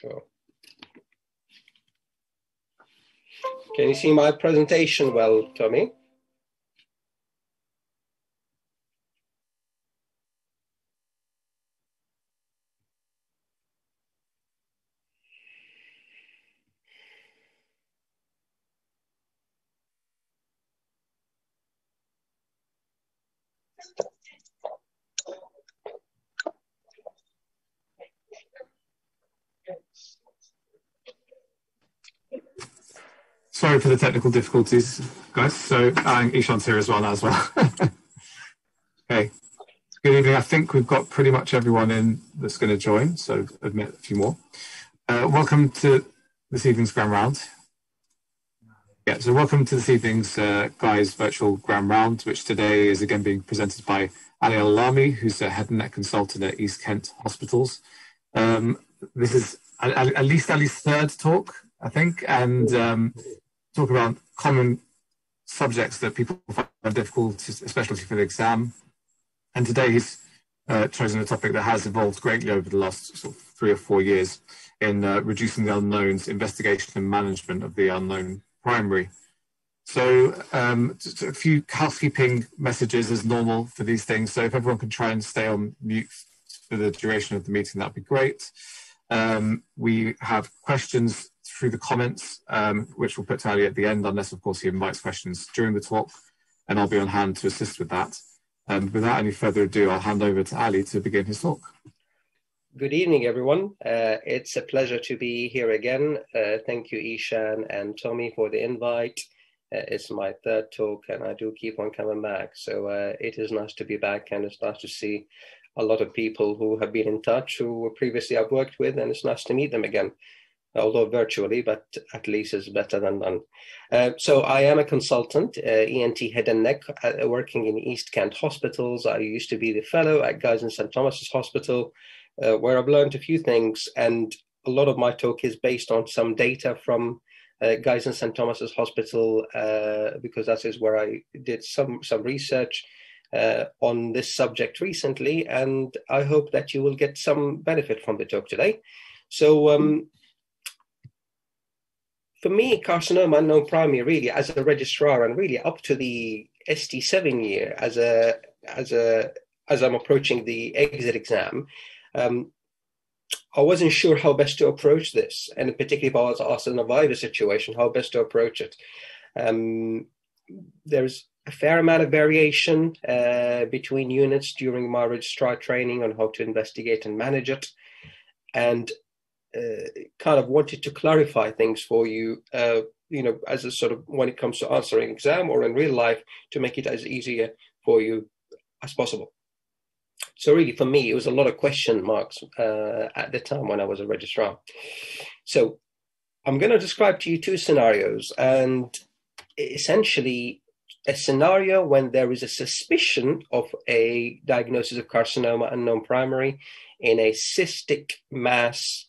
Sure. Can you see my presentation well, Tommy? Sorry for the technical difficulties, guys. So Ishan's here as well now as well. Okay, good evening. I think we've got pretty much everyone in that's going to join, so admit a few more. Welcome to this evening's Grand Round. Yeah, so welcome to this evening's Guy's virtual Grand Round, which today is again being presented by Ali Al-Alami, who's a head and neck consultant at East Kent Hospitals. This is at least Ali's third talk, I think, and talk about common subjects that people find difficult, especially for the exam. And today he's chosen a topic that has evolved greatly over the last sort of 3 or 4 years in reducing the unknowns, investigation and management of the unknown primary. So just a few housekeeping messages as normal for these things. So if everyone can try and stay on mute for the duration of the meeting, that'd be great. We have questions through the comments, which we'll put to Ali at the end, unless of course he invites questions during the talk, and I'll be on hand to assist with that. Without any further ado, I'll hand over to Ali to begin his talk. Good evening, everyone. It's a pleasure to be here again. Thank you, Ishan and Tommy, for the invite. It's my third talk, and I do keep on coming back. So it is nice to be back, and it's nice to see a lot of people who have been in touch, who previously I've worked with, and it's nice to meet them again, although virtually, but at least it's better than none. So I am a consultant, ENT head and neck, working in East Kent Hospitals. I used to be the fellow at Guy's and St Thomas's Hospital, where I've learned a few things, and a lot of my talk is based on some data from Guy's and St Thomas's Hospital, because that is where I did some research on this subject recently, and I hope that you will get some benefit from the talk today. So for me, carcinoma unknown primary, really, as a registrar, and really up to the ST7 year, as I'm approaching the exit exam, I wasn't sure how best to approach this, and particularly if I was asked in a vital situation, how best to approach it. There's a fair amount of variation between units during my registrar training on how to investigate and manage it, and kind of wanted to clarify things for you, as a sort of when it comes to answering exam or in real life, to make it as easier for you as possible. So really, for me, it was a lot of question marks at the time when I was a registrar. So I'm going to describe to you 2 scenarios, and essentially a scenario when there is a suspicion of a diagnosis of carcinoma unknown primary in a cystic mass,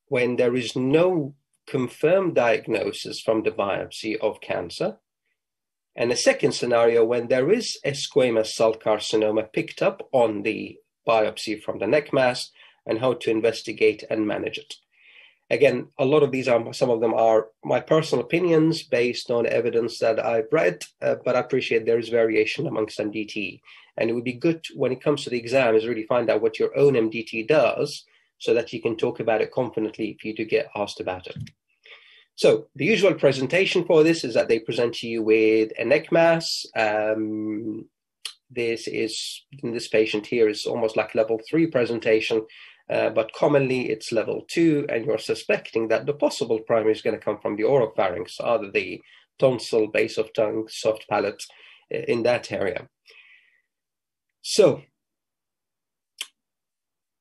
when there is no confirmed diagnosis from the biopsy of cancer. And the second scenario, when there is a squamous cell carcinoma picked up on the biopsy from the neck mass, and how to investigate and manage it. Again, a lot of these some of them are my personal opinions based on evidence that I've read, but I appreciate there is variation amongst MDT. And it would be good when it comes to the exam is really find out what your own MDT does, so that you can talk about it confidently if you do get asked about it. So the usual presentation for this is that they present to you with a neck mass. This patient here is almost like level 3 presentation, but commonly it's level 2, and you're suspecting that the possible primary is going to come from the oropharynx, either the tonsil, base of tongue, soft palate, in that area. So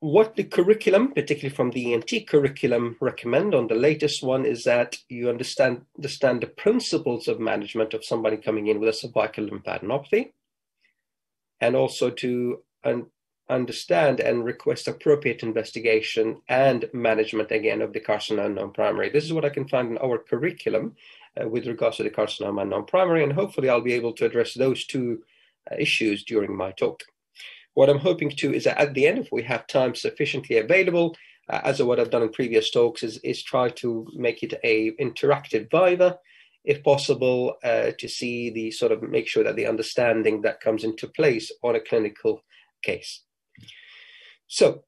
what the curriculum, particularly from the ENT curriculum, recommend on the latest one is that you understand the principles of management of somebody coming in with a cervical lymphadenopathy, and also to understand and request appropriate investigation and management, again, of the carcinoma unknown primary. This is what I can find in our curriculum with regards to the carcinoma unknown primary, and hopefully I'll be able to address those 2 issues during my talk. What I'm hoping to is that at the end, if we have time sufficiently available, as what I've done in previous talks, is try to make it a interactive viva, if possible, to see the sort of make sure that the understanding that comes into place on a clinical case. So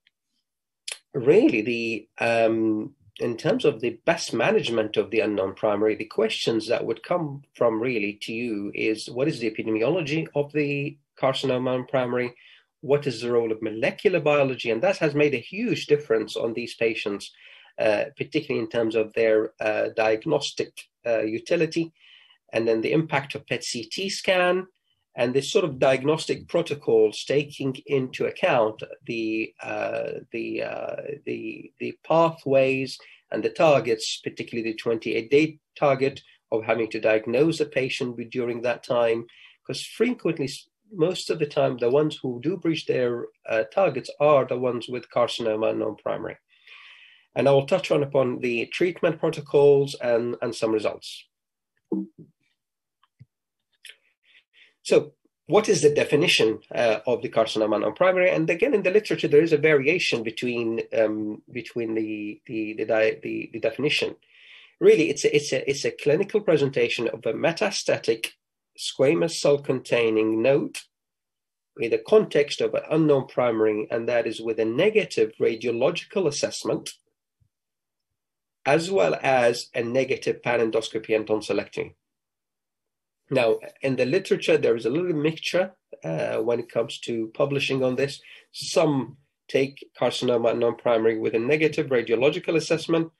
really in terms of the best management of the unknown primary, the questions that would come from really to you is, what is the epidemiology of the carcinoma in primary? What is the role of molecular biology? And that has made a huge difference on these patients, particularly in terms of their diagnostic utility, and then the impact of PET-CT scan, and this sort of diagnostic protocols taking into account the pathways and the targets, particularly the 28-day target of having to diagnose a patient during that time, because frequently, most of the time, the ones who do breach their targets are the ones with carcinoma unknown primary. And I will touch upon the treatment protocols and some results. So what is the definition of the carcinoma unknown primary? And again, in the literature, there is a variation between the definition. Really, it's a clinical presentation of a metastatic squamous cell containing node in the context of an unknown primary, and that is with a negative radiological assessment, as well as a negative panendoscopy and tonsillectomy. Now, in the literature, there is a little mixture when it comes to publishing on this. Some take carcinoma unknown primary with a negative radiological assessment.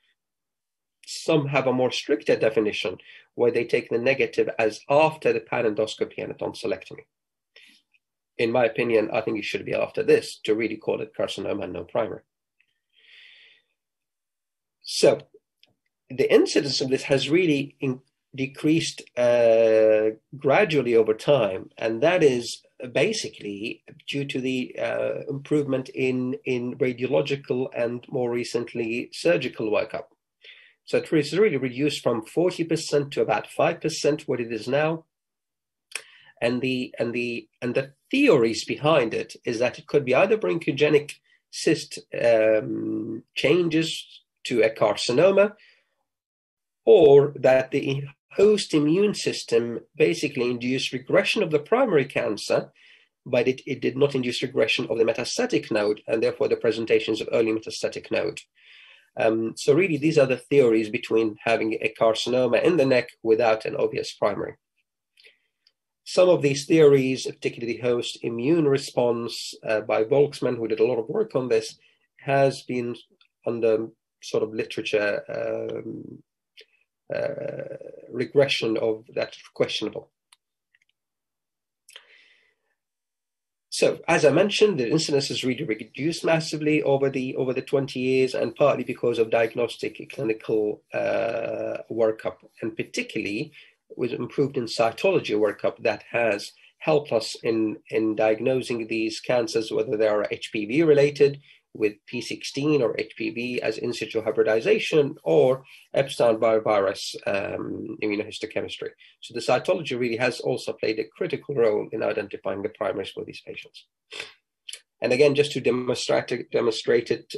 Some have a more stricter definition where they take the negative as after the panendoscopy and a tonsillectomy. In my opinion, I think it should be after this to really call it carcinoma unknown primary. So the incidence of this has really decreased gradually over time, and that is basically due to the improvement in radiological and more recently surgical workup. So it is really reduced from 40% to about 5% what it is now. And the theories behind it is that it could be either bronchogenic cyst changes to a carcinoma, or that the host immune system basically induced regression of the primary cancer, but it did not induce regression of the metastatic node, and therefore the presentations of early metastatic node. So really, these are the theories between having a carcinoma in the neck without an obvious primary. Some of these theories, particularly the host immune response by Volksman, who did a lot of work on this, has been under sort of literature regression of that questionable. So, as I mentioned, the incidence has really reduced massively over the 20 years, and partly because of diagnostic clinical workup, and particularly with improved in cytology workup that has helped us in diagnosing these cancers, whether they are HPV related with P16 or HPV as in situ hybridization, or Epstein-Barr virus immunohistochemistry. So the cytology really has also played a critical role in identifying the primaries for these patients. And again, just to demonstrate it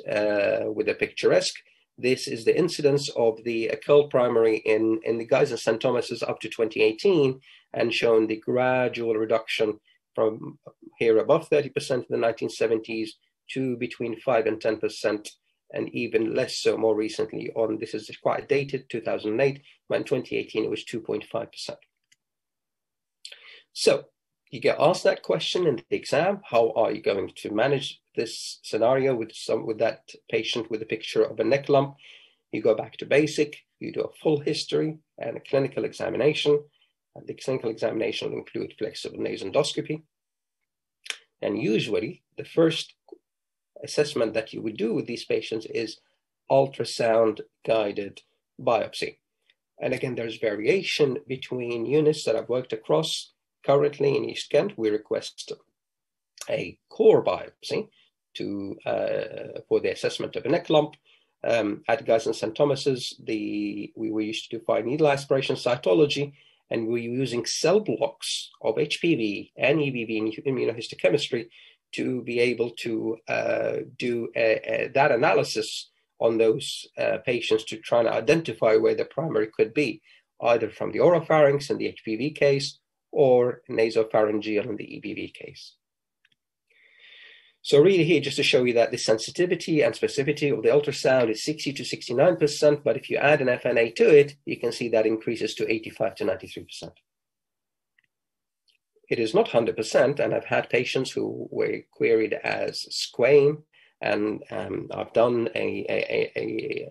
with a picturesque, this is the incidence of the occult primary in the Guy's and St. Thomas's up to 2018, and shown the gradual reduction from here above 30% in the 1970s to between 5 and 10%, and even less so more recently on, this is quite dated, 2008, but in 2018 it was 2.5%. So you get asked that question in the exam: how are you going to manage this scenario with that patient with a picture of a neck lump? You go back to basic, you do a full history and a clinical examination, and the clinical examination will include flexible nasendoscopy. And usually the first assessment that you would do with these patients is ultrasound guided biopsy. And again, there's variation between units that I've worked across. Currently in East Kent, we request a core biopsy for the assessment of a neck lump. At Guy's and St. Thomas's, we were used to do fine needle aspiration cytology, and we were using cell blocks of HPV and EBV in immunohistochemistry to be able to do that analysis on those patients to try and identify where the primary could be, either from the oropharynx in the HPV case or nasopharyngeal in the EBV case. So really here, just to show you that the sensitivity and specificity of the ultrasound is 60 to 69%, but if you add an FNA to it, you can see that increases to 85 to 93%. It is not 100%, and I've had patients who were queried as squame, and I've done a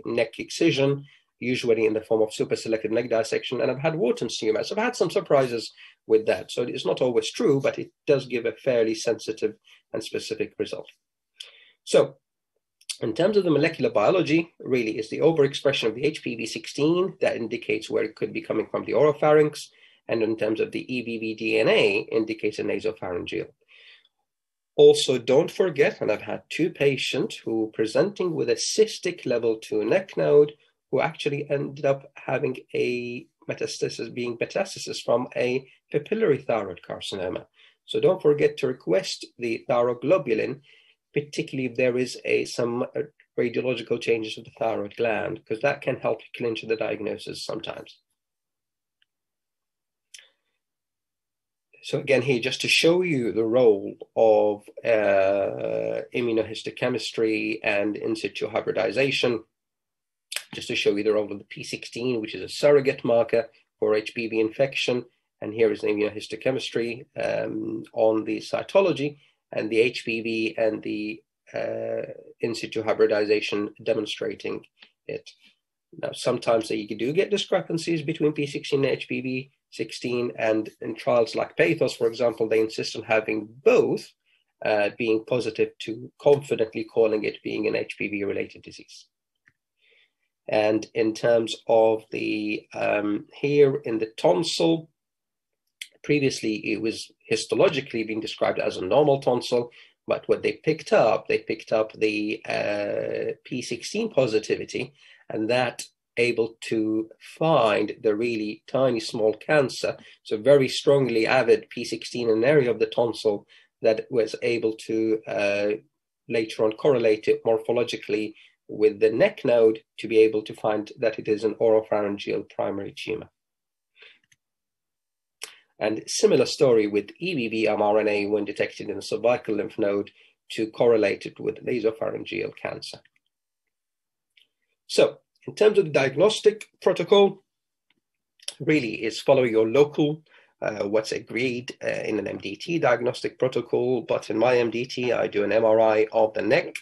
neck excision, usually in the form of superselective neck dissection, and I've had Wharton's tumor. So I've had some surprises with that. So it's not always true, but it does give a fairly sensitive and specific result. So in terms of the molecular biology, really is the overexpression of the HPV16 that indicates where it could be coming from the oropharynx, and in terms of the EBV DNA, indicates a nasopharyngeal. Also, don't forget, and I've had 2 patients who presenting with a cystic level 2 neck node who actually ended up having a metastasis from a papillary thyroid carcinoma. So don't forget to request the thyroglobulin, particularly if there is some radiological changes of the thyroid gland, because that can help clinch the diagnosis sometimes. So again here, just to show you the role of immunohistochemistry and in situ hybridization, just to show you the role of the P16, which is a surrogate marker for HPV infection. And here is the immunohistochemistry on the cytology, and the HPV and the in situ hybridization demonstrating it. Now, sometimes you do get discrepancies between P16 and HPV16, and in trials like PATHOS, for example, they insist on having both being positive to confidently calling it being an HPV-related disease. And in terms of the, here in the tonsil, previously it was histologically being described as a normal tonsil, but what they picked up the P16 positivity, and that able to find the really tiny small cancer, so very strongly avid P16 in an area of the tonsil that was able to later on correlate it morphologically with the neck node to be able to find that it is an oropharyngeal primary tumor. And similar story with EBV mRNA when detected in the cervical lymph node to correlate it with nasopharyngeal cancer. So in terms of the diagnostic protocol, really is follow your local, what's agreed in an MDT diagnostic protocol, but in my MDT, I do an MRI of the neck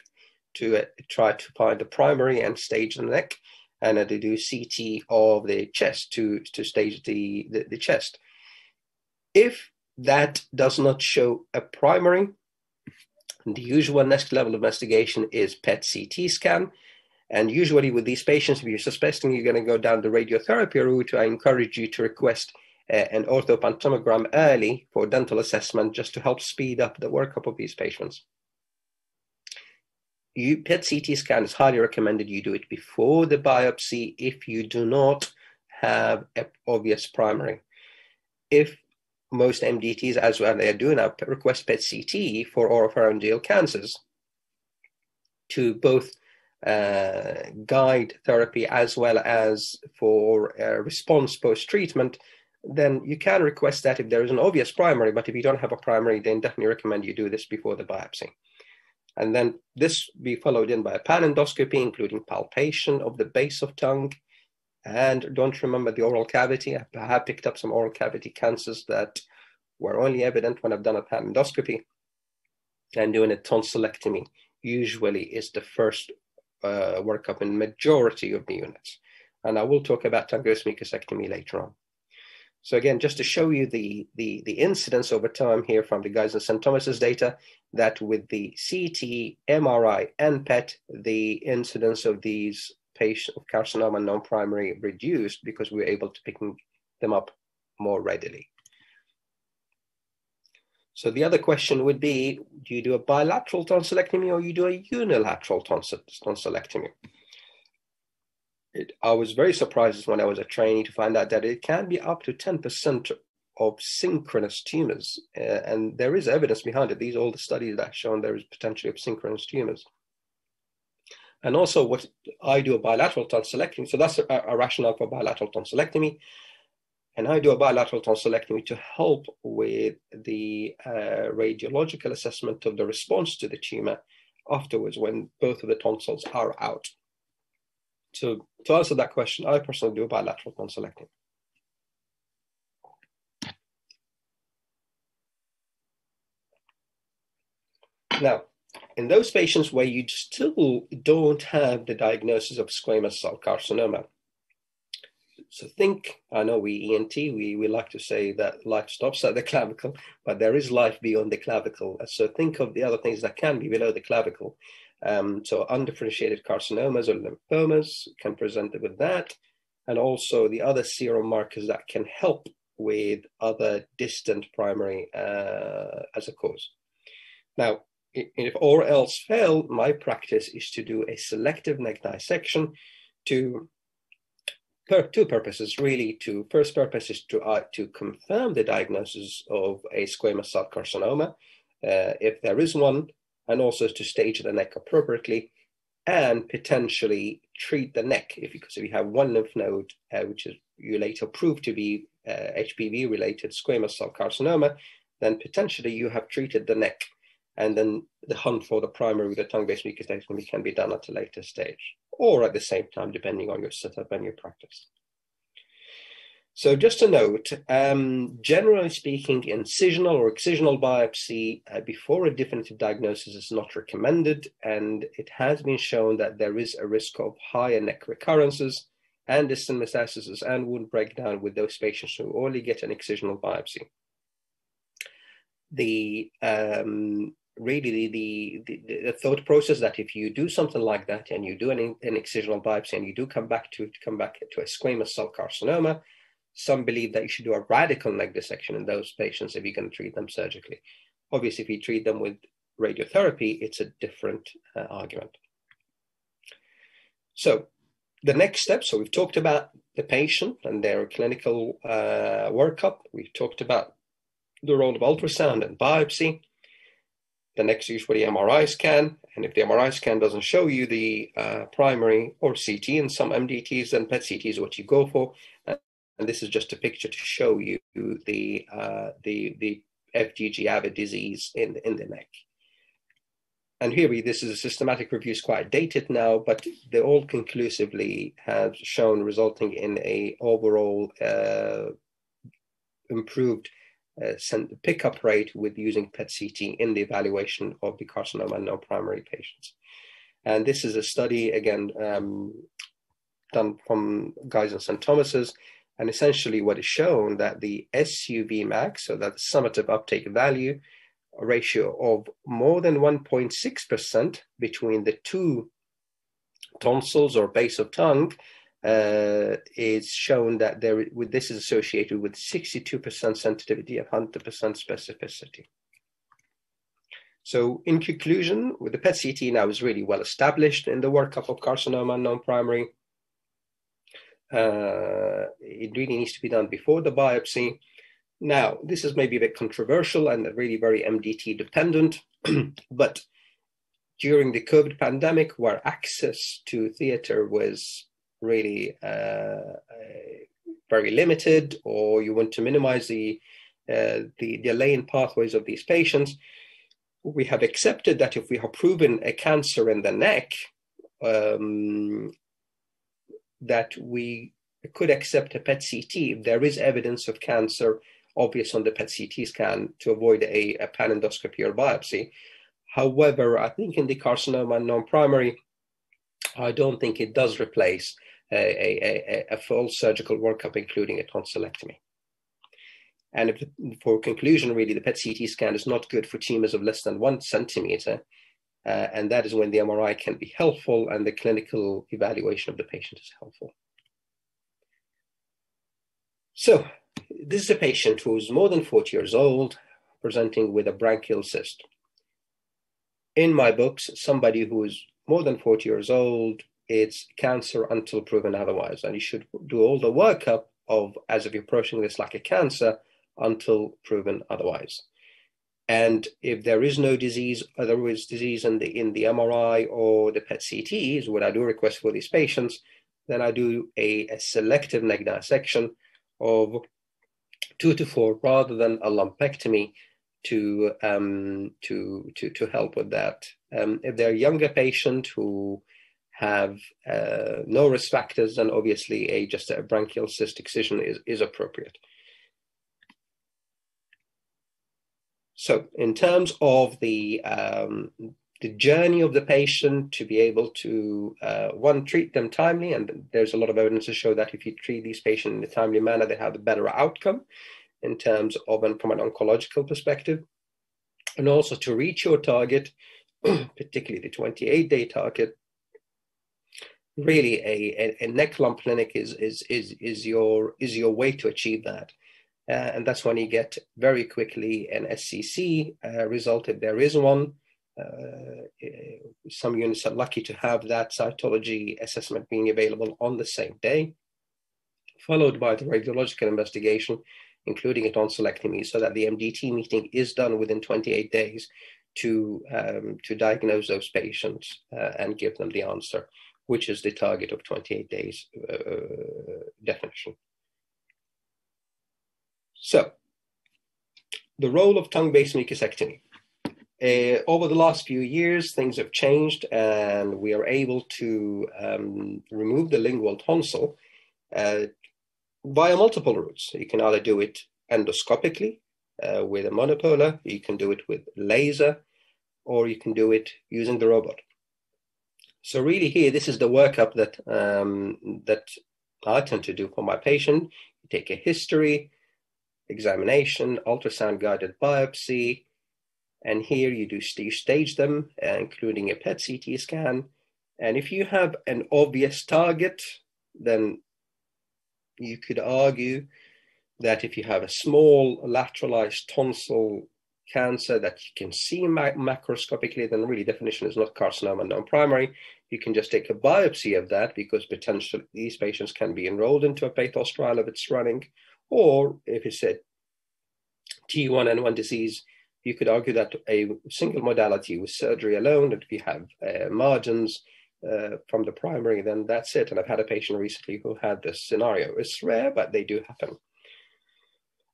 to try to find the primary and stage the neck, and I do CT of the chest to stage the chest. If that does not show a primary, the usual next level of investigation is PET-CT scan. And usually with these patients, if you're suspecting you're going to go down the radiotherapy route, I encourage you to request an orthopantomogram early for dental assessment, just to help speed up the workup of these patients. PET-CT scan is highly recommended you do it before the biopsy if you do not have an obvious primary. If most MDTs, as well they are doing now, request PET-CT for oropharyngeal cancers to both guide therapy as well as for response post-treatment, then you can request that if there is an obvious primary, but if you don't have a primary, then definitely recommend you do this before the biopsy. And then this be followed in by a pan endoscopy, including palpation of the base of tongue. And don't remember the oral cavity. I have picked up some oral cavity cancers that were only evident when I've done a pan endoscopy. And doing a tonsillectomy usually is the first workup in majority of the units. And I will talk about tuberous mucosectomy later on. So again, just to show you the incidence over time here from the Guy's and St. Thomas's data, that with the CT, MRI, and PET, the incidence of these patients of carcinoma non-primary reduced because we were able to pick them up more readily. So the other question would be, do you do a bilateral tonsillectomy or you do a unilateral tonsillectomy? I was very surprised when I was a trainee to find out that it can be up to 10% of synchronous tumors. And there is evidence behind it. These are all the studies that have shown there is potentially of synchronous tumors. And also what I do a bilateral tonsillectomy. So that's a rationale for bilateral tonsillectomy. And I do a bilateral tonsillectomy to help with the radiological assessment of the response to the tumor afterwards when both of the tonsils are out. So to answer that question, I personally do a bilateral tonsillectomy. Now, in those patients where you still don't have the diagnosis of squamous cell carcinoma, so think, I know we ENT, we like to say that life stops at the clavicle, but there is life beyond the clavicle. So think of the other things that can be below the clavicle. So undifferentiated carcinomas or lymphomas can present with that, and also the other serum markers that can help with other distant primary as a cause. Now, if all else fail, my practice is to do a selective neck dissection to two purposes, really. First purpose is to confirm the diagnosis of a squamous cell carcinoma, if there is one, and also to stage the neck appropriately and potentially treat the neck. Because if you have one lymph node, which is you later prove to be HPV-related squamous cell carcinoma, then potentially you have treated the neck, and then the hunt for the primary with the tongue-based mucosectomy can be done at a later stage, or at the same time, depending on your setup and your practice. So just a note, generally speaking, incisional or excisional biopsy before a definitive diagnosis is not recommended, and it has been shown that there is a risk of higher neck recurrences and distant metastasis and wound breakdown with those patients who only get an excisional biopsy. Really the thought process that if you do something like that and you do an excisional biopsy and you do come back to a squamous cell carcinoma, some believe that you should do a radical neck dissection in those patients if you're going to treat them surgically. Obviously, if you treat them with radiotherapy, it's a different argument. So the next step, so we've talked about the patient and their clinical workup. We've talked about the role of ultrasound and biopsy. The next is usually MRI scan, and if the MRI scan doesn't show you the primary or CT and some MDTs, then PET CT is what you go for. And this is just a picture to show you the FGG avid disease in the neck. And here this is a systematic review, is quite dated now, but they all conclusively have shown resulting in a overall improved pickup rate with using PET CT in the evaluation of the carcinoma and non-primary patients. And this is a study, again, done from Guy's and St. Thomas's. And essentially what is shown that the SUV max, so that the summative uptake value, a ratio of more than 1.6% between the two tonsils or base of tongue, is shown that this is associated with 62% sensitivity and 100% specificity. So in conclusion, with the PET CT now is really well established in the workup of carcinoma and non-primary. It really needs to be done before the biopsy. Now, this is maybe a bit controversial and really very MDT dependent, but during the COVID pandemic, where access to theater was really very limited, or you want to minimize the delay in pathways of these patients, we have accepted that if we have proven a cancer in the neck, that we could accept a PET CT if there is evidence of cancer obvious on the PET CT scan to avoid a panendoscopy or biopsy. However, I think in the carcinoma and non-primary, I don't think it does replace a full surgical workup, including a tonsillectomy. And for conclusion, really, the PET CT scan is not good for tumors of less than 1 centimeter. And that is when the MRI can be helpful and the clinical evaluation of the patient is helpful. So this is a patient who is more than 40 years old, presenting with a branchial cyst. In my books, somebody who is more than 40 years old, it's cancer until proven otherwise. And you should do all the workup of, as if you're approaching this like a cancer, until proven otherwise. And if there is no disease, otherwise disease in the MRI or the PET CT is what I do request for these patients, then I do a selective neck dissection of 2 to 4 rather than a lumpectomy to help with that. If they're a younger patient who have no risk factors, then obviously just a branchial cyst excision is appropriate. So in terms of the journey of the patient to be able to, one, treat them timely, and there's a lot of evidence to show that if you treat these patients in a timely manner, they have a better outcome in terms of, and from an oncological perspective, and also to reach your target, particularly the 28-day target. Really, a neck lump clinic is your way to achieve that. And that's when you get very quickly an SCC result if there is one. Some units are lucky to have that cytology assessment being available on the same day, followed by the radiological investigation, including a tonsillectomy, so that the MDT meeting is done within 28 days to diagnose those patients and give them the answer, which is the target of 28 days definition. So, the role of tongue-based mucosectomy. Over the last few years, things have changed, and we are able to remove the lingual tonsil via multiple routes. You can either do it endoscopically with a monopolar, you can do it with laser, or you can do it using the robot. So really here, this is the workup that I tend to do for my patient. You take a history, examination, ultrasound guided biopsy, and here you stage them, including a PET CT scan. And if you have an obvious target, then you could argue that if you have a small lateralized tonsil cancer that you can see macroscopically, then really definition is not carcinoma non-primary. You can just take a biopsy of that, because potentially these patients can be enrolled into a PATHOS trial if it's running, or if it's a T1N1 disease, you could argue that a single modality with surgery alone, if you have margins from the primary, then that's it. And I've had a patient recently who had this scenario. It's rare, but they do happen.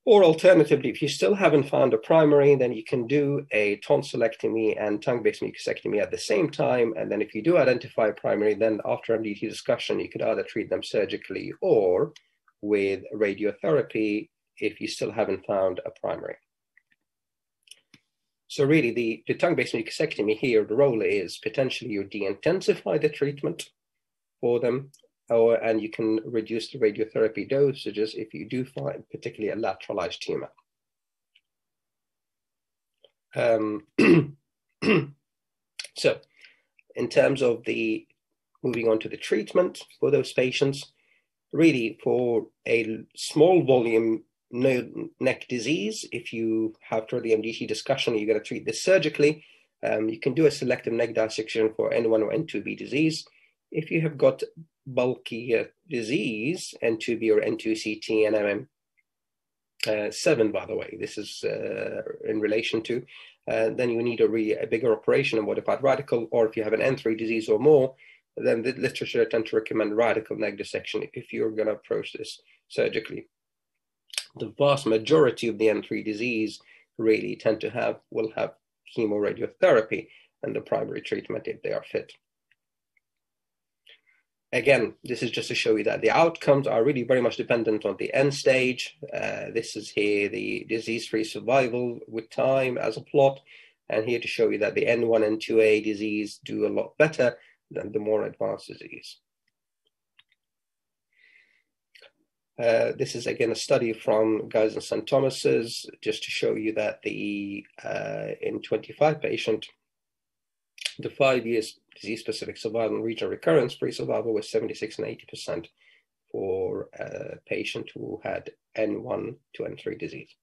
Or alternatively, if you still haven't found a primary, then you can do a tonsillectomy and tongue-based mucosectomy at the same time. And then if you do identify a primary, then after MDT discussion, you could either treat them surgically or with radiotherapy if you still haven't found a primary. So really, the tongue-based mucosectomy here, the role is potentially you de-intensify the treatment for them, and you can reduce the radiotherapy dosages if you do find particularly a lateralized tumor. So in terms of moving on to the treatment for those patients, really for a small volume neck disease, if you have through the MDT discussion, you're going to treat this surgically, you can do a selective neck dissection for N1 or N2B disease. If you have got bulky disease, N2B or N2CT and MM7, by the way, this is in relation to, then you need a bigger operation, a modified radical, or if you have an N3 disease or more, then the literature tends to recommend radical neck dissection if you're going to approach this surgically. The vast majority of the N3 disease really will have chemoradiotherapy and the primary treatment if they are fit. Again, this is just to show you that the outcomes are really very much dependent on the end stage. This is here the disease-free survival with time as a plot, and here to show you that the N1 and 2A disease do a lot better than the more advanced disease. This is again a study from Guy's and St. Thomas's, just to show you that in 25 patients, the 5 years disease-specific survival and regional recurrence-free survival was 76 and 80% for a patient who had N1 to N3 disease.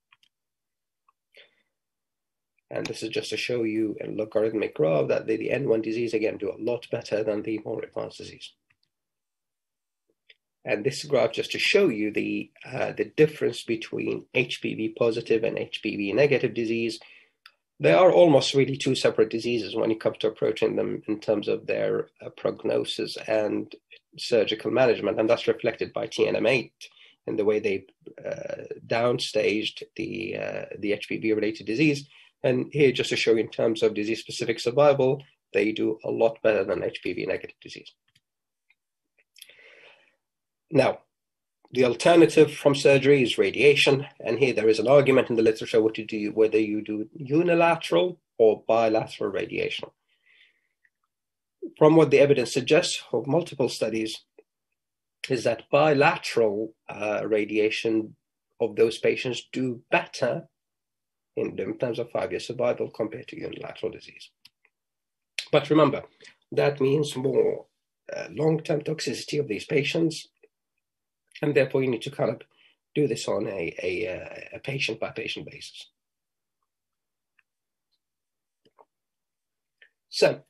And this is just to show you a logarithmic graph that the N1 disease, again, do a lot better than the more advanced disease. And this graph just to show you the difference between HPV positive and HPV negative disease. They are almost really two separate diseases when it comes to approaching them in terms of their prognosis and surgical management, and that's reflected by TNM8 and the way they downstaged the HPV-related disease. And here, just to show you in terms of disease-specific survival, they do a lot better than HPV-negative disease. Now, the alternative from surgery is radiation, and here there is an argument in the literature what to do, whether you do unilateral or bilateral radiation. From what the evidence suggests of multiple studies is that bilateral radiation of those patients do better in terms of 5-year survival compared to unilateral disease. But remember, that means more long-term toxicity of these patients, and therefore you need to kind of do this on a patient-by-patient basis. So,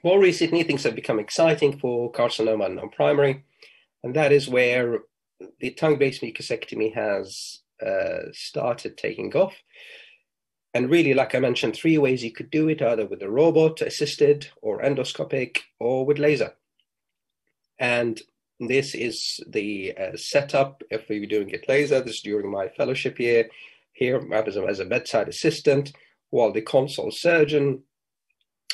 more recently, things have become exciting for carcinoma and non-primary, and that is where the tongue-based mucosectomy has started taking off. And really, like I mentioned, 3 ways you could do it, either with a robot-assisted or endoscopic or with laser. And this is the setup if we were doing it laser. This is during my fellowship year. Here, as a bedside assistant, while the consult surgeon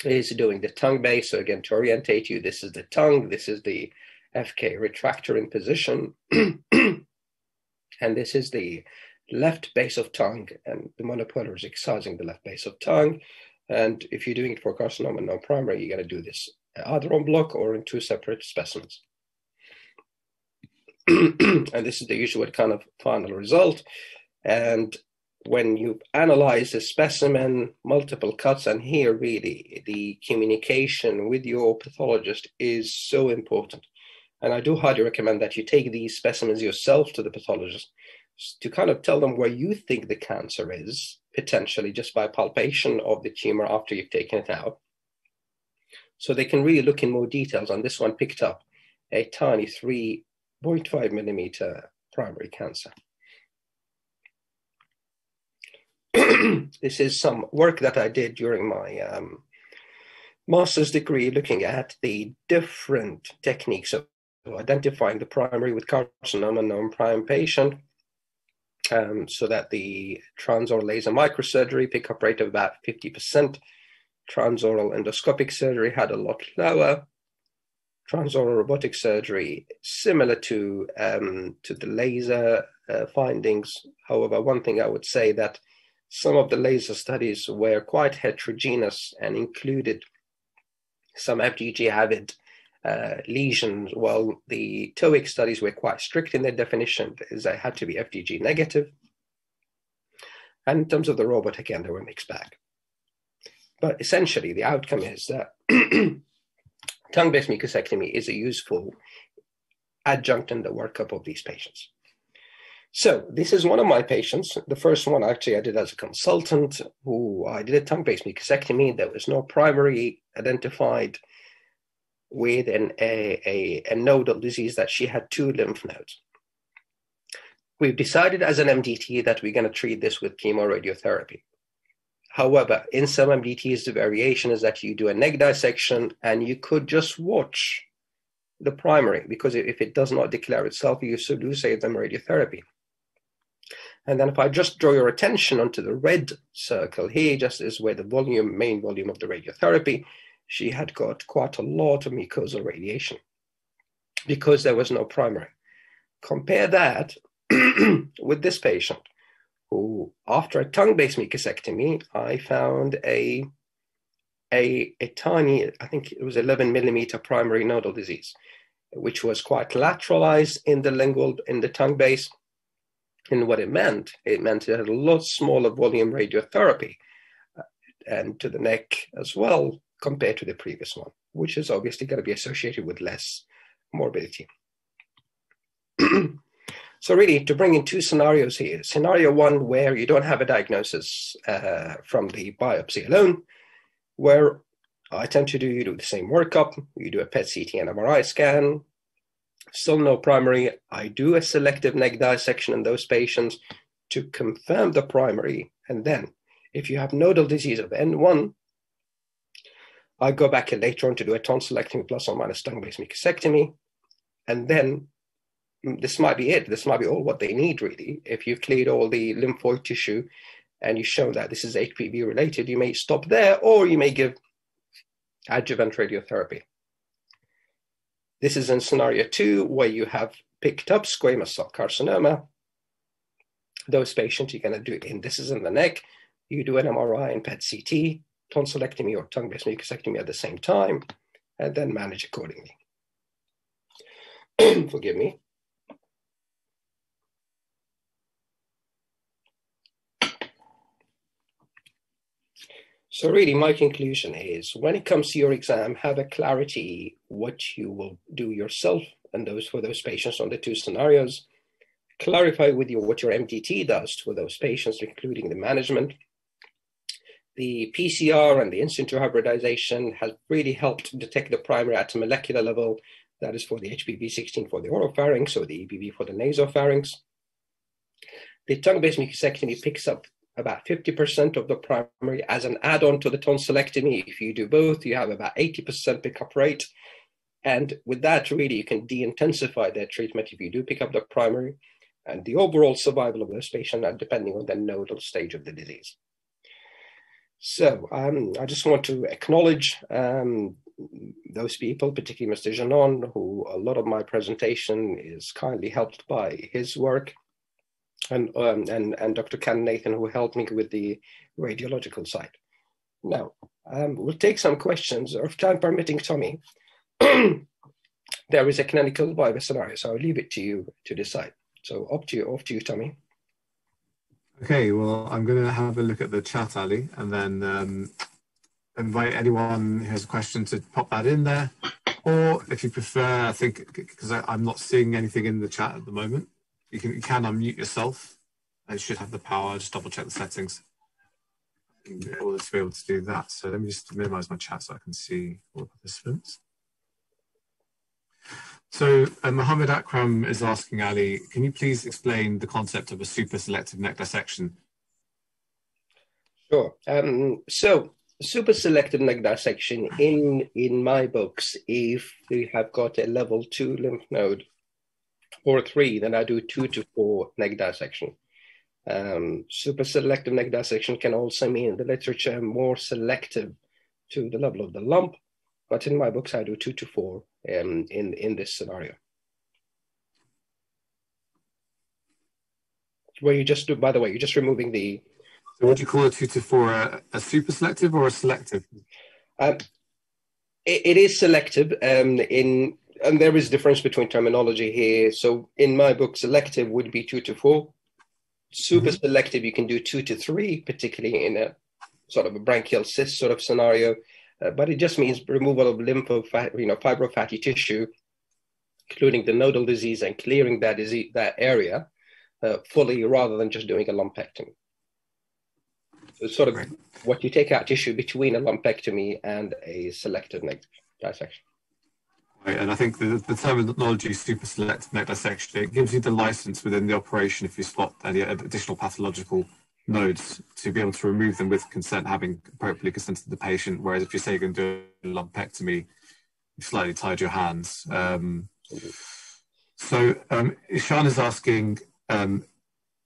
is doing the tongue base. So again, to orientate you, this is the tongue, this is the FK retractor in position, and this is the left base of tongue, and the monopolar is excising the left base of tongue. And if you're doing it for carcinoma non-primary, you got to do this either on block or in 2 separate specimens. And this is the usual kind of final result. And when you analyze a specimen, multiple cuts, and here really the communication with your pathologist is so important. And I do highly recommend that you take these specimens yourself to the pathologist to kind of tell them where you think the cancer is, potentially just by palpation of the tumor after you've taken it out. So they can really look in more details. And this one picked up a tiny 3.5 millimeter primary cancer. This is some work that I did during my master's degree, looking at the different techniques of identifying the primary with carcinoma non-prime patient, so that the transoral laser microsurgery pickup rate of about 50%, transoral endoscopic surgery had a lot lower, transoral robotic surgery similar to the laser findings. However, one thing I would say that some of the laser studies were quite heterogeneous and included some FDG-avid lesions, while the TOEIC studies were quite strict in their definition, as they had to be FDG negative. And in terms of the robot, again, they were mixed bag. But essentially, the outcome is that tongue-based mucosectomy is a useful adjunct in the workup of these patients. So this is one of my patients. The first one actually I did as a consultant, who I did a tongue-based mucosectomy. There was no primary identified with a nodal disease, that she had 2 lymph nodes. We've decided as an MDT that we're going to treat this with chemoradiotherapy. However, in some MDTs, the variation is that you do a neck dissection and you could just watch the primary, because if it does not declare itself, you should do, say, the radiotherapy. And then if I just draw your attention onto the red circle here, just is where the main volume of the radiotherapy, she had got quite a lot of mucosal radiation because there was no primary. Compare that with this patient, who, after a tongue-based mucosectomy, I found a tiny, I think it was 11 millimeter primary nodal disease, which was quite lateralized in the tongue base. And what it meant it had a lot smaller volume radiotherapy and to the neck as well compared to the previous one, which is obviously going to be associated with less morbidity. So really, to bring in 2 scenarios here. Scenario 1, where you don't have a diagnosis from the biopsy alone, where I tend to do, you do the same workup, you do a PET CT and MRI scan, Still no primary. I do a selective neck dissection in those patients to confirm the primary. And then if you have nodal disease of N1, I go back later on to do a tonsillectomy plus or minus tongue-based mucosectomy. And then this might be it. This might be all what they need, really. If you've cleared all the lymphoid tissue and you show that this is HPV related, you may stop there, or you may give adjuvant radiotherapy. This is in scenario 2, where you have picked up squamous cell carcinoma. Those patients you're going to do, and this is in the neck, you do an MRI and PET-CT, tonsillectomy or tongue-based mucosectomy at the same time, and then manage accordingly. Forgive me. So really, my conclusion is, when it comes to your exam, have a clarity what you will do yourself and for those patients on the 2 scenarios. Clarify with you what your MDT does for those patients, including the management. The PCR and the in situ hybridization has really helped detect the primary at a molecular level. That is for the HPV16 for the oropharynx, or the EBV for the nasopharynx. The tongue-based mucosectomy picks up about 50% of the primary as an add-on to the tonsillectomy. If you do both, you have about 80% pickup rate. And with that, really, you can de-intensify their treatment if you do pick up the primary. And the overall survival of those patients are depending on the nodal stage of the disease. So I just want to acknowledge those people, particularly Mr. Janon, who a lot of my presentation is kindly helped by his work. And Dr. Ken Nathan, who helped me with the radiological side. Now, we'll take some questions, or if time permitting, Tommy. There is a clinical viable scenario, so I'll leave it to you to decide. So off to you, Tommy. Okay, well, I'm going to have a look at the chat, Ali, and then invite anyone who has a question to pop that in there. Or if you prefer, I think, because I'm not seeing anything in the chat at the moment, you can unmute yourself. You should have the power. Just double check the settings. All to be able to do that. So let me just minimize my chat so I can see all the participants. So Mohammed Akram is asking Ali, can you please explain the concept of a super selective neck dissection? Sure. So super selective neck dissection in my books, if we have got a level 2 lymph node or 3, then I do 2 to 4 neck dissection. Super selective neck dissection can also mean in the literature more selective to the level of the lump, but in my books I do 2 to 4 in this scenario. Where you just do, by the way, you're just removing the. So what do you call a 2 to 4? A super selective or a selective? It is selective and there is a difference between terminology here. So in my book, selective would be 2 to 4. Super selective, you can do 2 to 3, particularly in a sort of a branchial cyst sort of scenario. But it just means removal of fibrofatty tissue, including the nodal disease, and clearing that area fully, rather than just doing a lumpectomy. So it's sort of what you take out tissue between a lumpectomy and a selective neck dissection. Right, and I think the terminology super selective neck dissection, it gives you the license within the operation, if you spot any additional pathological nodes, to be able to remove them with consent, having appropriately consented the patient. Whereas if you say you're going to do a lumpectomy, you've slightly tied your hands. So Ishan is asking, in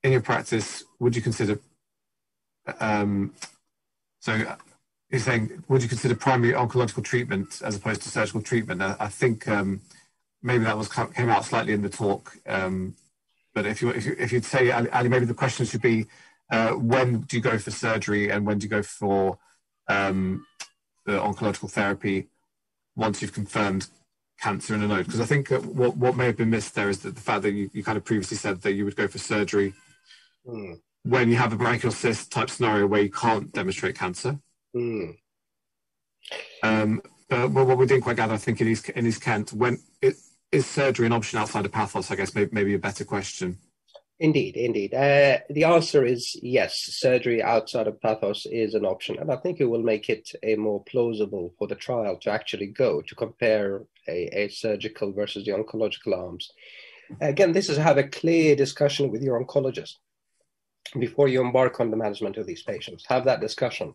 your practice, would you consider, he's saying, would you consider primary oncological treatment as opposed to surgical treatment? I think maybe that came out slightly in the talk. But if you'd say, Ali, maybe the question should be, when do you go for surgery and when do you go for the oncological therapy once you've confirmed cancer in a node? Because I think what may have been missed there is that the fact that you kind of previously said that you would go for surgery when you have a branchial cyst type scenario where you can't demonstrate cancer. But what we didn't quite gather, I think, in East Kent, is surgery an option outside of pathos? I guess maybe a better question. Indeed. The answer is yes, surgery outside of pathos is an option. And I think it will make it a more plausible for the trial to actually go to compare a surgical versus the oncological arms. Again, this is have a clear discussion with your oncologist before you embark on the management of these patients. Have that discussion.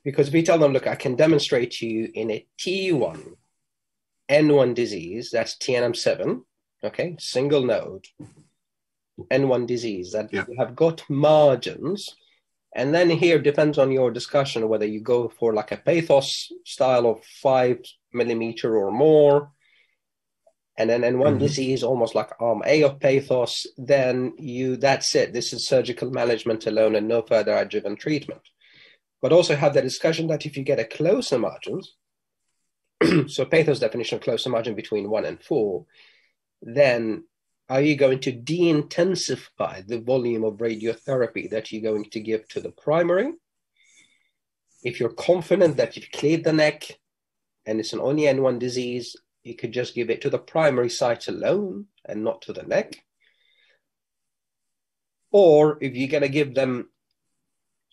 Because if you tell them, look, I can demonstrate to you in a T1, N1 disease, that's TNM7, okay, single node, N1 disease, that you have got margins. And then here depends on your discussion whether you go for like a pathos style of 5 millimeter or more, and then N1 disease, almost like arm A of pathos, then that's it. This is surgical management alone and no further adjuvant treatment. But also have the discussion that if you get a closer margins, so pathos definition of closer margin between 1 and 4, then are you going to de-intensify the volume of radiotherapy that you're going to give to the primary? If you're confident that you've cleared the neck and it's an only N1 disease, you could just give it to the primary site alone and not to the neck. Or if you're going to give them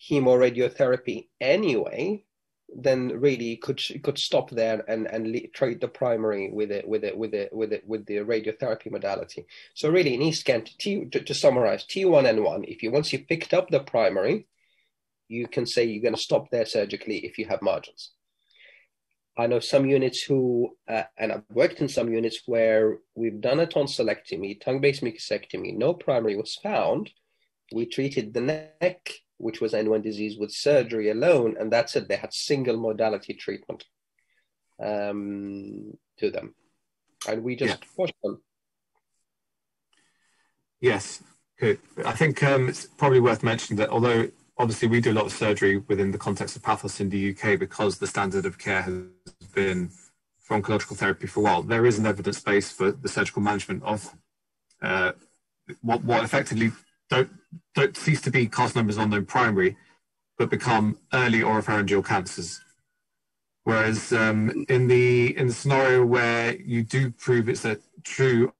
chemoradiotherapy anyway, then really you could stop there and treat the primary with the radiotherapy modality. So really in East-Kent, to summarize, T1N1, once you picked up the primary, you can say you're going to stop there surgically if you have margins. I know some units and I've worked in some units where we've done a tonsillectomy, tongue-based mucosectomy, no primary was found. We treated the neck, which was N1 disease, with surgery alone, and that's it. They had single modality treatment to them. And we just watched them. Yes, good. I think it's probably worth mentioning that although obviously we do a lot of surgery within the context of pathos in the UK because the standard of care has been for oncological therapy for a while, there is an evidence base for the surgical management of what effectively don't cease to be carcinomas unknown primary, but become early oropharyngeal cancers. Whereas in the scenario where you do prove it's a true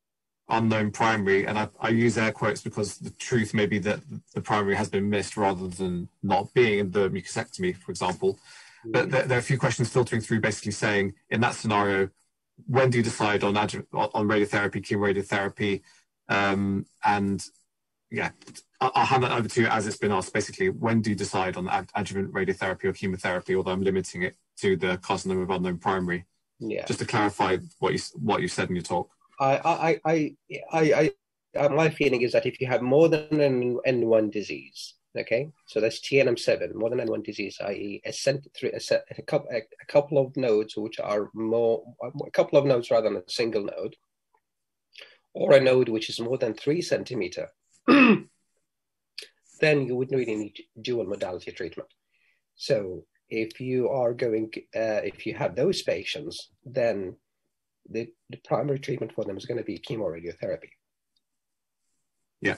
unknown primary, and I use air quotes because the truth may be that the primary has been missed rather than not being in the mucosectomy, for example. But there are a few questions filtering through basically saying, in that scenario, when do you decide on radiotherapy, chemoradiotherapy, and yeah, I'll hand that over to you as it's been asked. Basically, when do you decide on adjuvant radiotherapy or chemotherapy? Although I'm limiting it to the carcinoma of unknown primary. Yeah. Just to clarify what you said in your talk. My feeling is that if you have more than an N1 disease, okay, so that's TNM7, more than N1 disease, i.e., a couple of nodes which are a couple of nodes rather than a single node, or a node which is more than 3 centimeter. Then you would really need dual modality treatment. So if you are if you have those patients, then the primary treatment for them is going to be chemoradiotherapy. Yeah,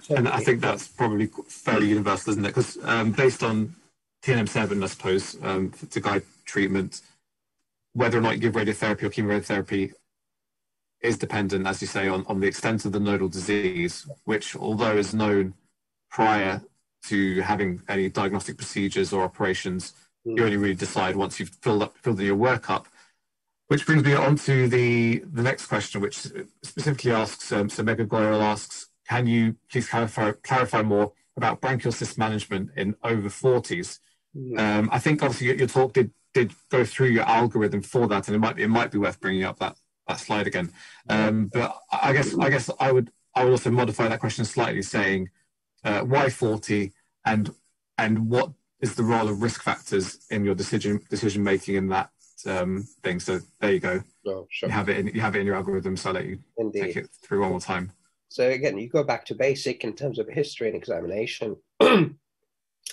and I think that's probably fairly universal, isn't it? Because based on TNM7, I suppose, to guide treatment, whether or not you give radiotherapy or chemoradiotherapy is dependent, as you say, on the extent of the nodal disease, which, although is known prior to having any diagnostic procedures or operations, you only really decide once you've filled in your workup. Which brings me on to the next question, which specifically asks, so Mega Goyal asks, can you please clarify more about branchial cyst management in over 40s? I think obviously your talk did go through your algorithm for that, and it might be worth bringing up that slide again. But I guess I would also modify that question slightly, saying why 40, and what is the role of risk factors in your decision making in that thing. So there you go. Oh, sure. You have it in your algorithm, so I'll let you take it through one more time. So again, you go back to basic in terms of history and examination.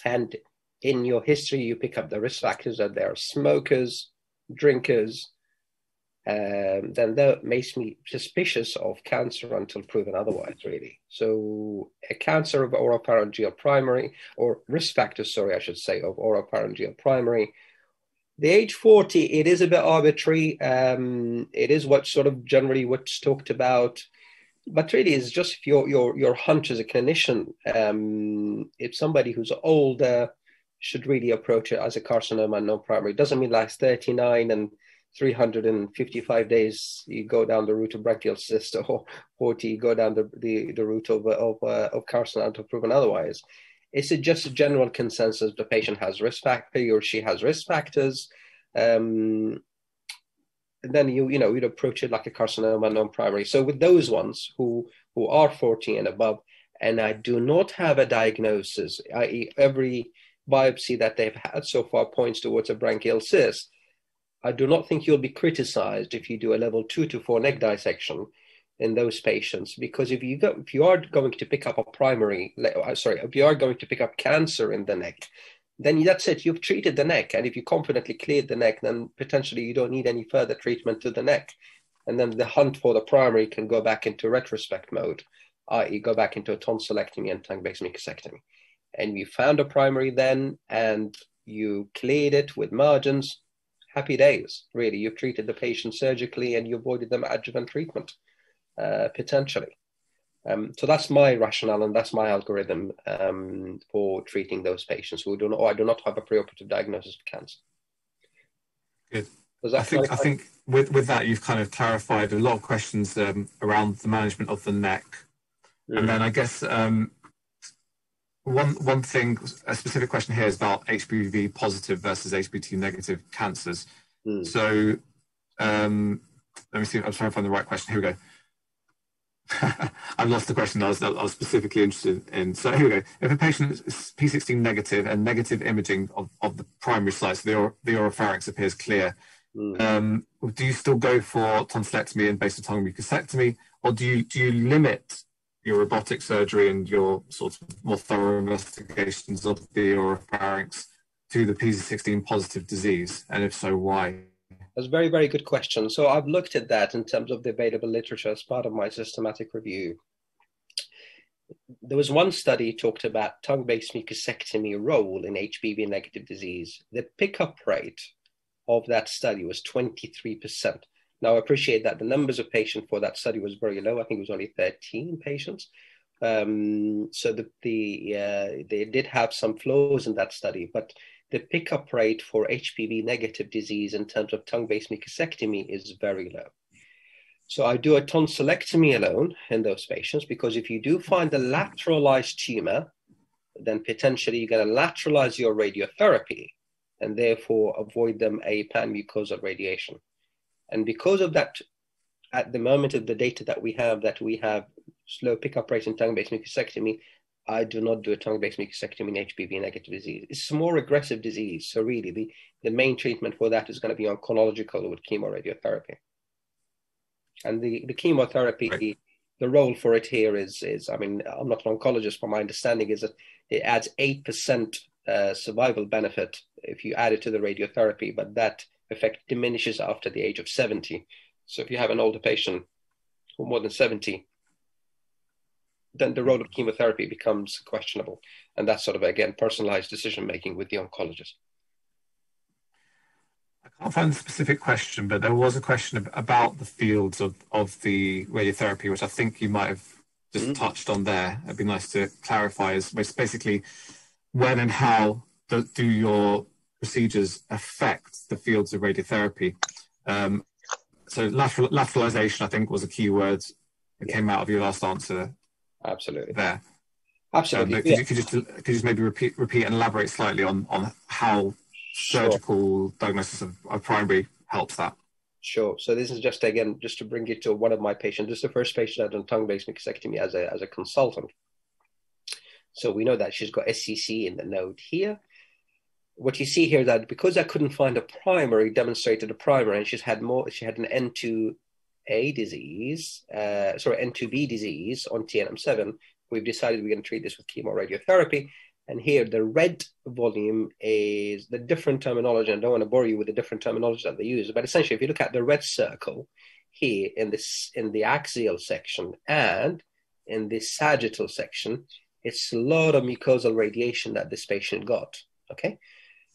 And in your history, you pick up the risk factors that there are smokers, drinkers, then that makes me suspicious of cancer until proven otherwise, really. So a cancer of oropharyngeal primary, or risk factors, sorry, I should say, of oropharyngeal primary. The age 40, it is a bit arbitrary. It is what sort of generally what's talked about, but really it's just your hunch as a clinician. If somebody who's older should really approach it as a carcinoma and no primary. It doesn't mean like 39 and 355 days you go down the route of branchial cyst, or 40 you go down the route of carcinoma until proven otherwise. It's just a general consensus the patient has risk factor, he or she has risk factors. And then you'd approach it like a carcinoma non-primary. So with those ones who are 40 and above, and I do not have a diagnosis, i.e. every biopsy that they've had so far points towards a branchial cyst, I do not think you'll be criticized if you do a level 2 to 4 neck dissection in those patients, because if you are going to pick up if you are going to pick up cancer in the neck, then that's it. You've treated the neck, and if you confidently cleared the neck, then potentially you don't need any further treatment to the neck, and then the hunt for the primary can go back into retrospect mode, i.e. go back into a tonsillectomy and tongue-based mucosectomy. And you found a primary then, and you cleared it with margins. Happy days, really. You've treated the patient surgically and you avoided them adjuvant treatment, potentially. So that's my rationale and that's my algorithm for treating those patients who I do not have a preoperative diagnosis of cancer. Good. I think with that, you've kind of clarified a lot of questions around the management of the neck. Mm. And then I guess one thing, a specific question here is about HPV positive versus HPV negative cancers. Mm. So let me see, I'm trying to find the right question. Here we go. I've lost the question I was specifically interested in. So here we go. If a patient is P16 negative and negative imaging of the primary site, so the oropharynx appears clear, do you still go for tonsillectomy and basal tongue mucosectomy, or do you limit your robotic surgery and your sort of more thorough investigations of the oropharynx to the P16 positive disease? And if so, why? That's a very, very good question. So I've looked at that in terms of the available literature as part of my systematic review. There was one study talked about tongue-based mucosectomy role in HPV negative disease. The pickup rate of that study was 23%. Now, I appreciate that the numbers of patients for that study was very low. I think it was only 13 patients. So they did have some flaws in that study, but the pickup rate for HPV negative disease in terms of tongue-based mucosectomy is very low. So I do a tonsillectomy alone in those patients, because if you do find a lateralized tumor, then potentially you're going to lateralize your radiotherapy and therefore avoid them a pan-mucosal radiation. And because of that, at the moment of the data that we have slow pickup rate in tongue-based mucosectomy, I do not do a tongue-based mucosectomy in HPV negative disease. It's a more aggressive disease. So really the main treatment for that is going to be oncological with chemoradiotherapy. And the chemotherapy, right, the role for it here is, I mean, I'm not an oncologist, but my understanding is that it adds 8% survival benefit if you add it to the radiotherapy, but that effect diminishes after the age of 70. So if you have an older patient who more than 70, then the role of chemotherapy becomes questionable. And that's sort of, again, personalized decision-making with the oncologist. I can't find the specific question, but there was a question about the fields of the radiotherapy, which I think you might have just touched on there. It'd be nice to clarify, is basically when and how do your procedures affect the fields of radiotherapy? So lateralization, I think, was a key word that came out of your last answer. Absolutely. There. Absolutely. Could you just maybe repeat and elaborate slightly on how surgical diagnosis of primary helps that? Sure. So this is just to bring it to one of my patients. This is the first patient I've done tongue-based mucosectomy as a consultant. So we know that she's got SCC in the node here. What you see here, that because I couldn't find a primary, demonstrated a primary, and she had an N2A disease, N2B disease on TNM7, we've decided we're going to treat this with chemoradiotherapy. And here, the red volume is the different terminology. I don't want to bore you with the different terminology that they use, but essentially, if you look at the red circle here in the axial section and in the sagittal section, it's a lot of mucosal radiation that this patient got. Okay,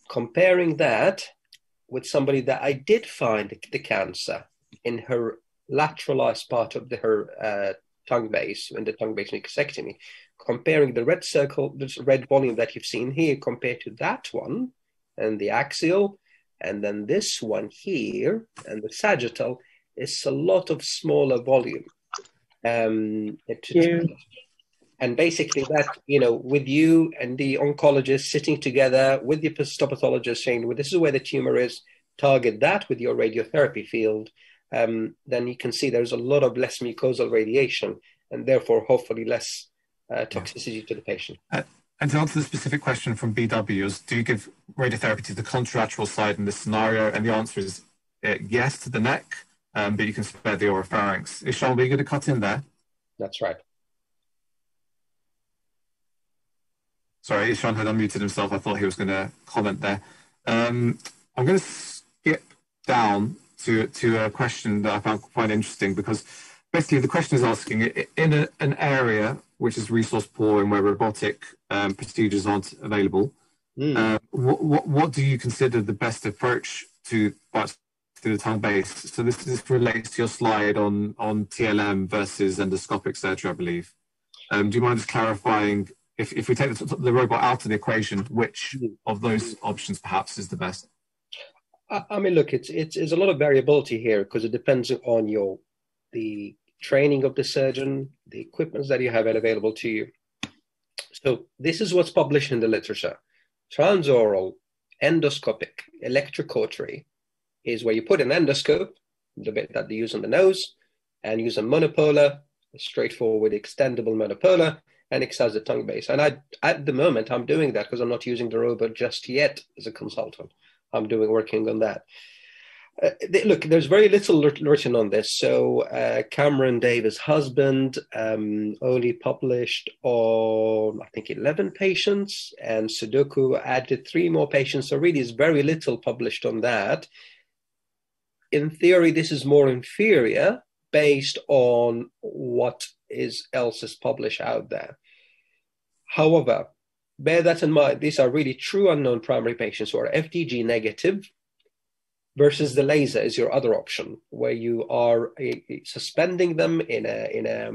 comparing that with somebody that I did find the cancer in her lateralized part of her tongue base, in the tongue-based mucosectomy, comparing the red circle, this red volume that you've seen here compared to that one and the axial, And then this one here, and the sagittal, is a lot of smaller volume. And basically that, with you and the oncologist sitting together with the histopathologist saying, well, this is where the tumor is, target that with your radiotherapy field, then you can see there's a lot of less mucosal radiation and therefore hopefully less toxicity to the patient. And to answer the specific question from BW is, do you give radiotherapy to the contralateral side in this scenario? And the answer is yes to the neck, but you can spare the oropharynx. Ishan, were you going to cut in there? That's right. Sorry, Ishan had unmuted himself. I thought he was going to comment there. I'm going to skip down to a question that I found quite interesting, because basically the question is asking, in an area which is resource poor and where robotic procedures aren't available, what do you consider the best approach to the tongue base? So this relates to your slide on TLM versus endoscopic surgery, I believe. Do you mind just clarifying, if we take the robot out of the equation, which of those options perhaps is the best? I mean, look, it's a lot of variability here because it depends on the training of the surgeon, the equipment that you have available to you. So this is what's published in the literature. Transoral endoscopic electrocautery is where you put an endoscope, the bit that they use on the nose, and use a monopolar, a straightforward extendable monopolar, and excise the tongue base. And at the moment, I'm doing that because I'm not using the robot just yet as a consultant. I'm working on that. Look, there's very little written on this. So Cameron Davis' husband only published on, I think, 11 patients, and Sudoku added 3 more patients. So really, is very little published on that. In theory, this is more inferior based on what else is published out there. However, bear that in mind. These are really true unknown primary patients who are FDG negative, versus the laser is your other option, where you are suspending them with a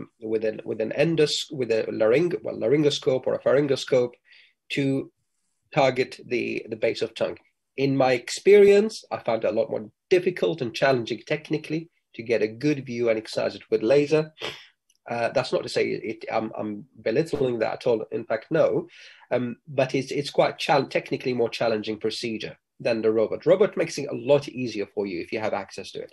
laryngoscope or a pharyngoscope to target the base of tongue. In my experience, I found it a lot more difficult and challenging technically to get a good view and excise it with laser. That's not to say I'm belittling that at all. In fact, no. But it's quite technically more challenging procedure than the robot. Robot makes it a lot easier for you if you have access to it.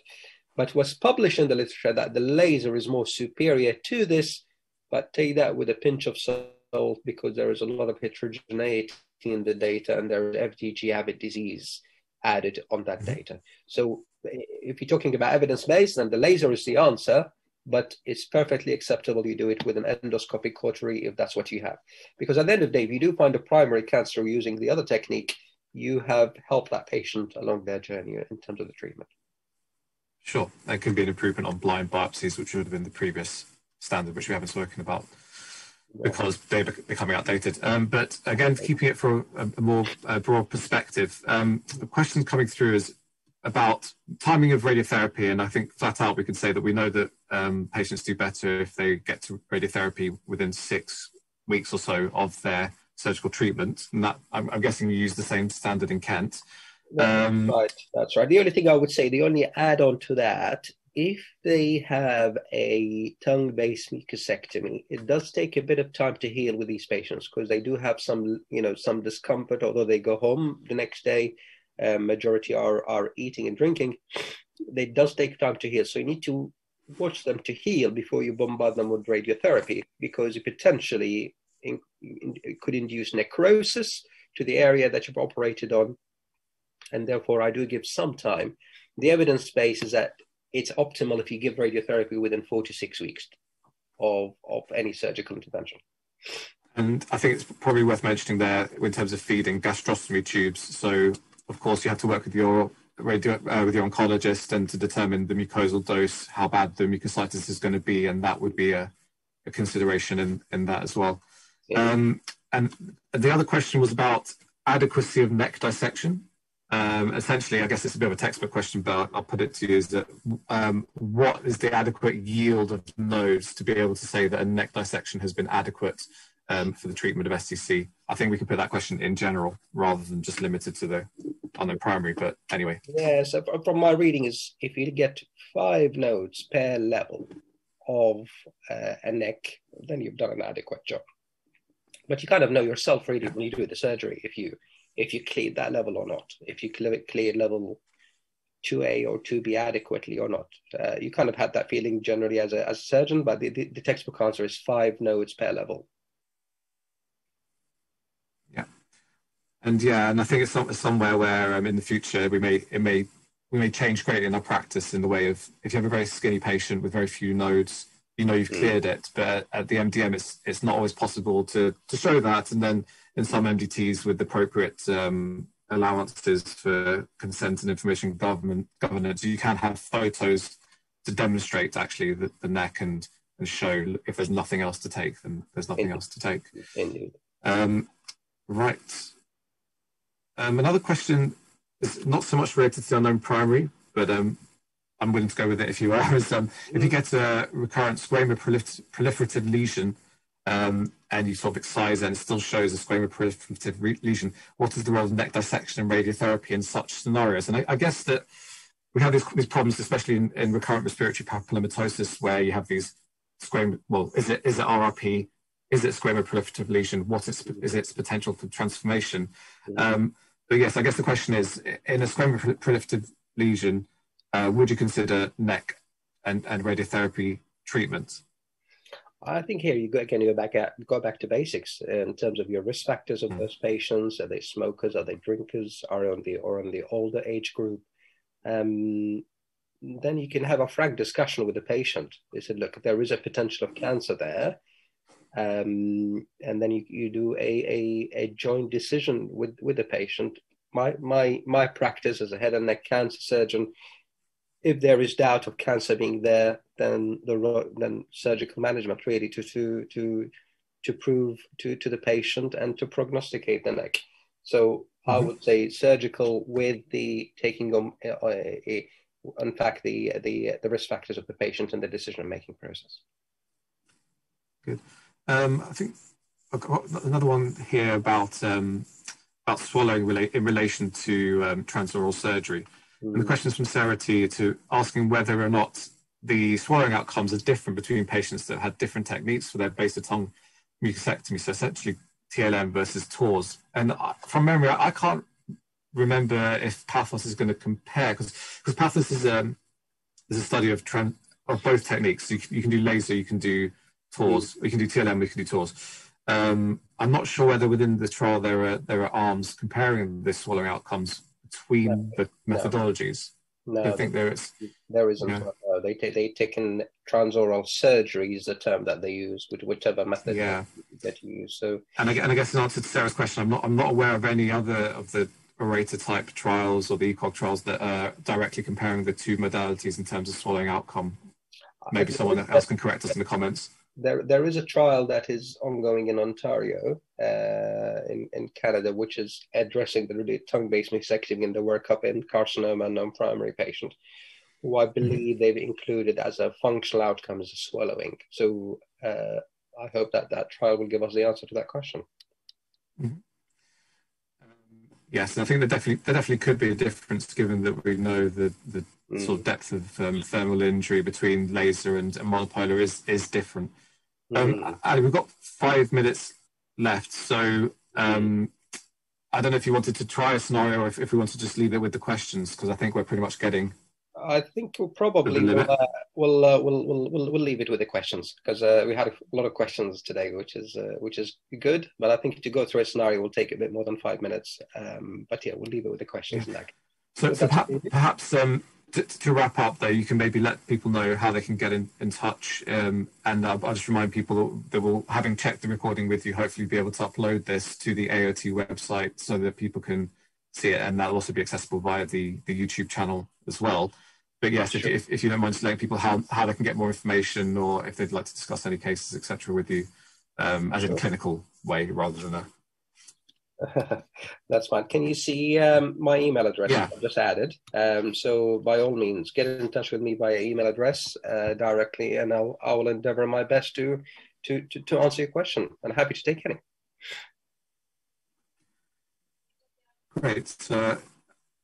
But what's published in the literature that the laser is more superior to this, but take that with a pinch of salt because there is a lot of heterogeneity in the data and there is FDG avid disease added on that data. So if you're talking about evidence-based, then the laser is the answer, but it's perfectly acceptable you do it with an endoscopic cautery if that's what you have. Because at the end of the day, if you do find a primary cancer using the other technique, you have helped that patient along their journey in terms of the treatment. Sure, there can be an improvement on blind biopsies, which would have been the previous standard, which we haven't spoken about because they're becoming outdated. But again, keeping it for a more broad perspective, the question coming through is about timing of radiotherapy. And I think flat out, we can say that we know that patients do better if they get to radiotherapy within 6 weeks or so of their surgical treatment, and that I'm guessing you use the same standard in Kent. That's right. The only thing I would say, the only add-on to that, if they have a tongue-based mucosectomy, it does take a bit of time to heal with these patients because they do have some discomfort, although they go home the next day. Majority are eating and drinking. It does take time to heal, so you need to watch them to heal before you bombard them with radiotherapy, because it potentially it could induce necrosis to the area that you've operated on, and therefore I do give some time. The evidence base is that it's optimal if you give radiotherapy within 4 to 6 weeks of any surgical intervention. And I think it's probably worth mentioning there in terms of feeding gastrostomy tubes. So of course you have to work with your with your oncologist and to determine the mucosal dose, how bad the mucositis is going to be, and that would be a consideration in that as well. And the other question was about adequacy of neck dissection. Essentially, I guess it's a bit of a textbook question, but I'll put it to you, is that what is the adequate yield of nodes to be able to say that a neck dissection has been adequate for the treatment of STC? I think we can put that question in general rather than just limited to the unknown primary, but anyway. Yeah, so from my reading is if you get 5 nodes per level of a neck, then you've done an adequate job. But you kind of know yourself really when you do the surgery if you cleared that level or not, if you cleared level 2A or 2B adequately or not. You kind of had that feeling generally as a surgeon, but the textbook answer is 5 nodes per level. Yeah, and I think it's somewhere where in the future we may change greatly in our practice in the way of, if you have a very skinny patient with very few nodes, you know you've cleared it, but at the MDM it's not always possible to show that, and then in some MDTs with appropriate allowances for consent and information governance, you can have photos to demonstrate actually the neck and show if there's nothing else to take, then there's nothing else to take. Indeed. Right. Another question is not so much related to the unknown primary, but I'm willing to go with it if you are. Is, if you get a recurrent squamous proliferative lesion and you sort of excise and it still shows a squamous proliferative lesion, what is the role of neck dissection and radiotherapy in such scenarios? And I guess that we have these problems, especially in recurrent respiratory papillomatosis, where you have these squamous, well, is it RRP? Is it squamous proliferative lesion? What is its potential for transformation? But yes, I guess the question is, in a squamous proliferative lesion, would you consider neck and radiotherapy treatment? I think here you go back to basics in terms of your risk factors of those patients. Are they smokers? Are they drinkers? Are on the older age group? Then you can have a frank discussion with the patient. They said, look, there is a potential of cancer there. And then you do a joint decision with the patient. My practice as a head and neck cancer surgeon, if there is doubt of cancer being there, then surgical management really to prove to the patient and to prognosticate the neck. So I would say surgical with the taking on in fact the risk factors of the patient and the decision making process. Good. I think I've got another one here about swallowing in relation to transoral surgery. And the question is from Sarah T. to asking whether or not the swallowing outcomes are different between patients that had different techniques for their base of tongue mucosectomy, so essentially TLM versus TORS. And from memory, I can't remember if Pathos is going to compare, because Pathos is a study of both techniques. So you can do laser, you can do TORS, you can do TLM, you can do TORS. I'm not sure whether within the trial there are arms comparing the swallowing outcomes between the methodologies. No, I think there isn't. Yeah. They taken transoral surgery is the term that they use, whichever method that you use. So, and I guess in answer to Sarah's question, I'm not aware of any other of the orator type trials or the ECOG trials that are directly comparing the two modalities in terms of swallowing outcome. Maybe someone else can correct us in the comments. There is a trial that is ongoing in Ontario, in Canada, which is addressing the tongue-based mixectomy in the workup in carcinoma and non-primary patient, who I believe they've included as a functional outcome as a swallowing. So I hope that trial will give us the answer to that question. Yes, I think there definitely could be a difference, given that we know the sort of depth of thermal injury between laser and monopolar is different. Ali, we've got 5 minutes left, so I don't know if you wanted to try a scenario or if we want to just leave it with the questions, because I think we're pretty much getting. I think we'll probably we'll leave it with the questions, because we had a lot of questions today, which is good. But I think to go through a scenario will take a bit more than 5 minutes. But yeah, we'll leave it with the questions. Yeah. So perhaps to wrap up, though, you can maybe let people know how they can get in touch. And I'll just remind people that we'll, having checked the recording with you, hopefully be able to upload this to the AOT website so that people can see it, and that'll also be accessible via the YouTube channel as well. But yes, sure. if you don't mind just letting people how they can get more information, or if they'd like to discuss any cases, etc., with you, as in a clinical way rather than a. That's fine. Can you see my email address? Yeah. I've just added. So by all means, get in touch with me via email address directly, and I will endeavour my best to to answer your question, and happy to take any. Great.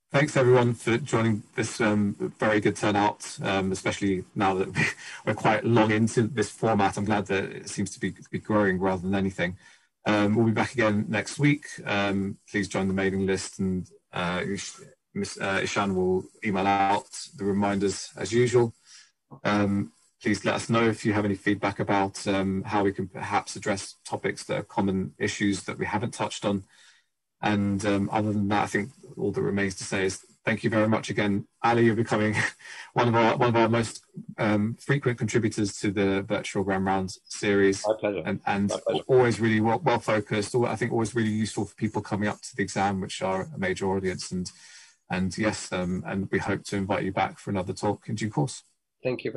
Thanks everyone for joining this very good turnout, especially now that we're quite long into this format. I'm glad that it seems to be growing rather than anything. We'll be back again next week. Please join the mailing list, and Ishan will email out the reminders as usual. Please let us know if you have any feedback about how we can perhaps address topics that are common issues that we haven't touched on. And other than that, I think all that remains to say is thank you very much again. Ali, you're becoming one of our most frequent contributors to the Virtual Grand Rounds series. My pleasure. And always really well focused. I think always really useful for people coming up to the exam, which are a major audience. And yes, and we hope to invite you back for another talk in due course. Thank you.